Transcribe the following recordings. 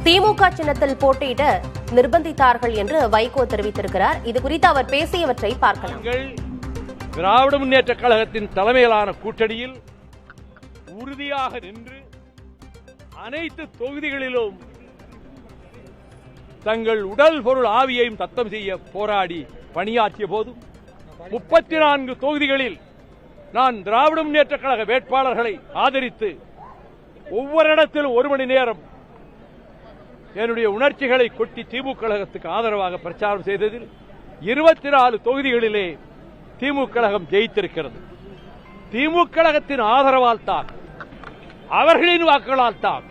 திமுக சின்னத்தில் போட்டியிட நிர்பந்தித்தார்கள் என்று வைகோ தெரிவித்திருக்கிறார். இது குறித்து அவர் பேசியவற்றை பார்க்கலாம். திராவிட முன்னேற்ற கழகத்தின் தலைமையிலான கூட்டணியில் உறுதியாக நின்று அனைத்து தொகுதிகளிலும் தங்கள் உடல் பொருள் ஆவியையும் தத்தம் செய்ய போராடி பணியாற்றிய போதும் 34 தொகுதிகளில் நான் திராவிட முன்னேற்ற கழக வேட்பாளர்களை ஆதரித்து ஒவ்வொரு இடத்திலும் 1 மணி நேரம் என்னுடைய உணர்ச்சிகளை கொட்டி திமுக கழகத்துக்கு ஆதரவாக பிரச்சாரம் செய்ததில் 24 தொகுதிகளிலே திமுக கழகம் ஜெயித்திருக்கிறது. திமுக கழகத்தின் ஆதரவால் தான், அவர்களின் வாக்குகளால் தான்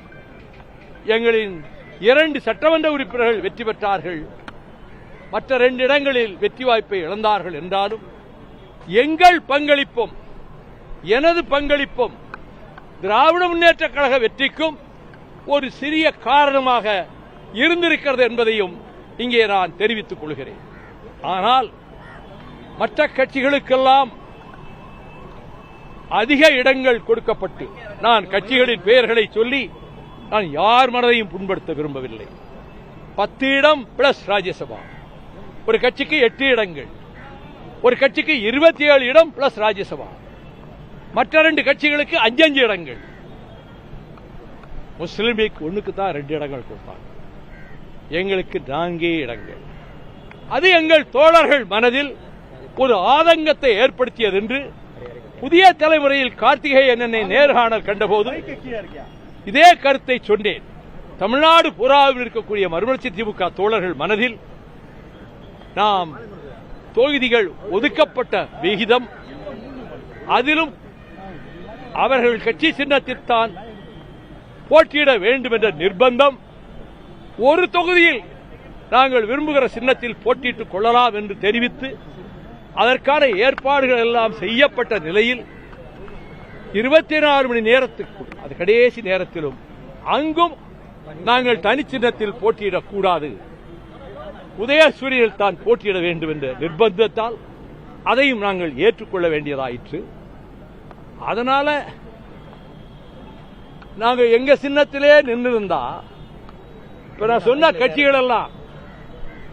எங்களின் 2 சட்டமன்ற உறுப்பினர்கள் வெற்றி பெற்றார்கள். மற்ற 2 இடங்களில் வெற்றி வாய்ப்பை இழந்தார்கள் என்றாலும் எங்கள் பங்களிப்பும் எனது பங்களிப்பும் திராவிட முன்னேற்ற கழக வெற்றிக்கும் ஒரு சிறிய காரணமாக இருந்திருக்கிறது என்பதையும் இங்கே நான் தெரிவித்துக் கொள்கிறேன். ஆனால் மற்ற கட்சிகளுக்கெல்லாம் அதிக இடங்கள் கொடுக்கப்பட்டு, நான் கட்சிகளின் பெயர்களை சொல்லி நான் யார் மனதையும் புண்படுத்த விரும்பவில்லை. 10 இடம் பிளஸ் ராஜ்யசபா, ஒரு கட்சிக்கு 8 இடங்கள், ஒரு கட்சிக்கு 27 இடம் பிளஸ் ராஜ்யசபா, மற்ற 2 கட்சிகளுக்கு 5 இடங்கள். முஸ்லிம் லீக் ஒண்ணுக்கு தான் 2 இடங்கள் கொடுத்தாங்க, எங்களுக்கு 4 இடங்கள். அது எங்கள் தோழர்கள் மனதில் ஒரு ஆதங்கத்தை ஏற்படுத்தியது என்று புதிய தலைமுறையில் கார்த்திகேயன் என்னை நேர்காணல் கண்டபோது இதே கருத்தை சொன்னேன். தமிழ்நாடு பூராவில் இருக்கக்கூடிய மறுமலர்ச்சி திமுக தோழர்கள் மனதில் நாம் தொகுதிகள் ஒதுக்கப்பட்ட விகிதம், அதிலும் அவர்கள் கட்சி சின்னத்தில்தான் போட்டியிட வேண்டும் என்ற நிர்பந்தம், ஒரு தொகுதியில் நாங்கள் விரும்புகிற சின்னத்தில் போட்டியிட்டுக் கொள்ளலாம் என்று தெரிவித்து அதற்கான ஏற்பாடுகள் எல்லாம் செய்யப்பட்ட நிலையில் 24 மணி நேரத்துக்குள், அது கடைசி நேரத்திலும் அங்கும் நாங்கள் தனி சின்னத்தில் போட்டியிடக்கூடாது, உதயசூரியனில் தான் போட்டியிட வேண்டும் என்ற நிர்பந்தத்தால் அதையும் நாங்கள் ஏற்றுக்கொள்ள வேண்டியதாயிற்று. அதனால நாங்கள் எங்க சின்னத்திலே நின்றிருந்தா, இப்ப நான் சொன்ன கட்சிகள் எல்லாம்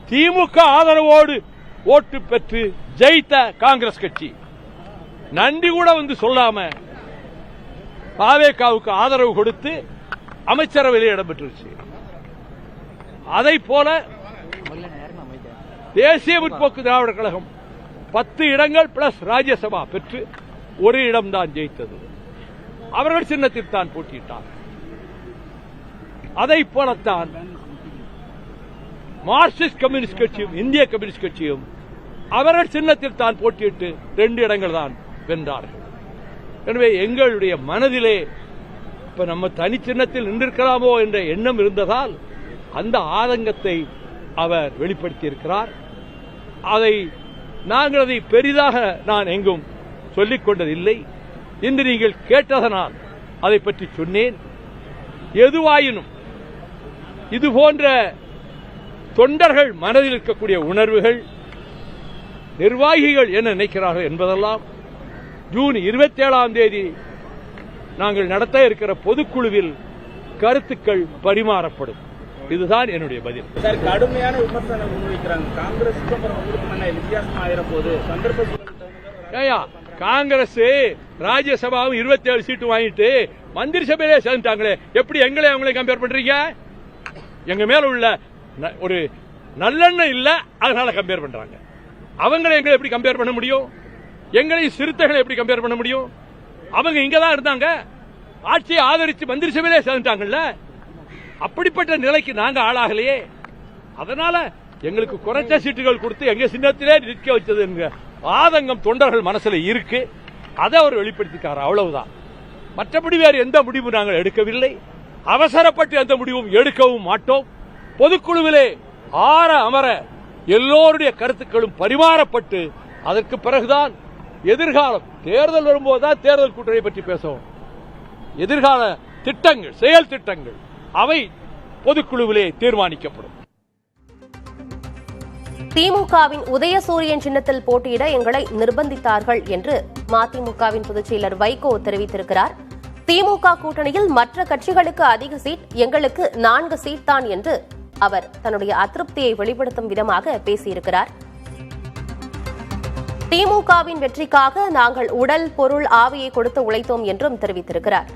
திமுக ஆதரவோடு ஓட்டு பெற்று ஜெயித்த காங்கிரஸ் கட்சி நன்றி கூட வந்து சொல்லாம பாவேகாவுக்கு ஆதரவு கொடுத்து அமைச்சரவையில் இடம்பெற்றுச்சு. அதை போல தேசிய முற்போக்கு திராவிட கழகம் 10 இடங்கள் பிளஸ் ராஜ்யசபா பெற்று 1 இடம்தான் ஜெயித்தது. அவர்கள் சின்னத்தில் தான் போட்டியிட்டார். அதை போலத்தான் மார்க்சிஸ்ட் கம்யூனிஸ்ட் கட்சியும் இந்திய கம்யூனிஸ்ட் கட்சியும் அவர்கள் சின்னத்தில் தான் போட்டியிட்டு 2 இடங்கள் தான் வென்றார்கள். எனவே எங்களுடைய மனதிலே இப்ப நம்ம தனி சின்னத்தில் நின்றிருக்கலாமோ என்ற எண்ணம் இருந்ததால் அந்த ஆதங்கத்தை அவர் வெளிப்படுத்தியிருக்கிறார். நாங்கள் அதை பெரிதாக நான் எங்கும் சொல்லிக் கொண்டதில்லை. இன்று நீங்கள் கேட்டதனால் அதை பற்றி சொன்னேன். எதுவாயினும் இதுபோன்ற தொண்டர்கள் மனதில் இருக்கக்கூடிய உணர்வுகள், நிர்வாகிகள் என்ன நினைக்கிறார்கள் என்பதெல்லாம் ஜூன் 27ஆம் தேதி நாங்கள் நடத்த இருக்கிற பொதுக்குழுவில் கருத்துக்கள் பரிமாறப்படும். இதுதான் என்னுடைய பதில். கடுமையான விமர்சனம் முன்வைக்கிறாங்க. காங்கிரஸ் ராஜ்யசபாவும் 27 சீட்டு வாங்கிட்டு மந்திரி சபையிலே சேர்ந்துட்டாங்களே, எப்படி எங்களை அவங்களை கம்பேர் பண்றீங்க? எங்க மேல உள்ள ஒரு நல்லெண்ணம் இல்ல, அதனால கம்பேர் பண்றாங்க. அவங்களை எங்களை எப்படி கம்பேர் பண்ண முடியும்? எங்களை சிறுத்தைகளை எப்படி கம்பேர் பண்ண முடியும்? அவங்க இங்கதான் இருந்தாங்க, ஆட்சியை ஆதரித்து மந்திரி சபையிலே சேர்ந்துட்டாங்கல்ல. அப்படிப்பட்ட நிலைக்கு நாங்க ஆளாகலையே. அதனால எங்களுக்கு குறைச்ச சீட்டுகள் கொடுத்து எங்க சின்னத்திலே நிற்க வச்சது என்கிற ஆதங்கம் தொண்டர்கள் மனசுல இருக்கு. அதை அவர் வெளிப்படுத்திக்கார், அவ்வளவுதான். மற்றபடி வேறு எந்த முடிவும் நாங்கள் எடுக்கவில்லை. அவசரப்பட்டு எந்த முடிவும் எடுக்கவும் மாட்டோம். பொதுக்குழுவிலே ஆற அமர எல்லோருடைய கருத்துக்களும் பரிமாறப்பட்டு அதற்கு பிறகுதான் எதிர்காலம், தேர்தல் வரும்போதுதான் தேர்தல் கூட்டணி பற்றி பேசுவோம். எதிர்கால திட்டங்கள், செயல் திட்டங்கள் அவை பொதுக்குழுவிலே தீர்மானிக்கப்படும். திமுகவின் உதயசூரியன் சின்னத்தில் போட்டியிட எங்களை நிர்பந்தித்தார்கள் என்று மதிமுகவின் பொதுச் செயலர் வைகோ தெரிவித்திருக்கிறார். திமுக கூட்டணியில் மற்ற கட்சிகளுக்கு அதிக சீட், எங்களுக்கு 4 சீட் தான் என்று அவர் தன்னுடைய அதிருப்தியை வெளிப்படுத்தும் விதமாக பேசியிருக்கிறார். திமுகவின் வெற்றிக்காக நாங்கள் உடல், பொருள், ஆவியை கொடுத்து உழைத்தோம் என்றும் தெரிவித்திருக்கிறார்.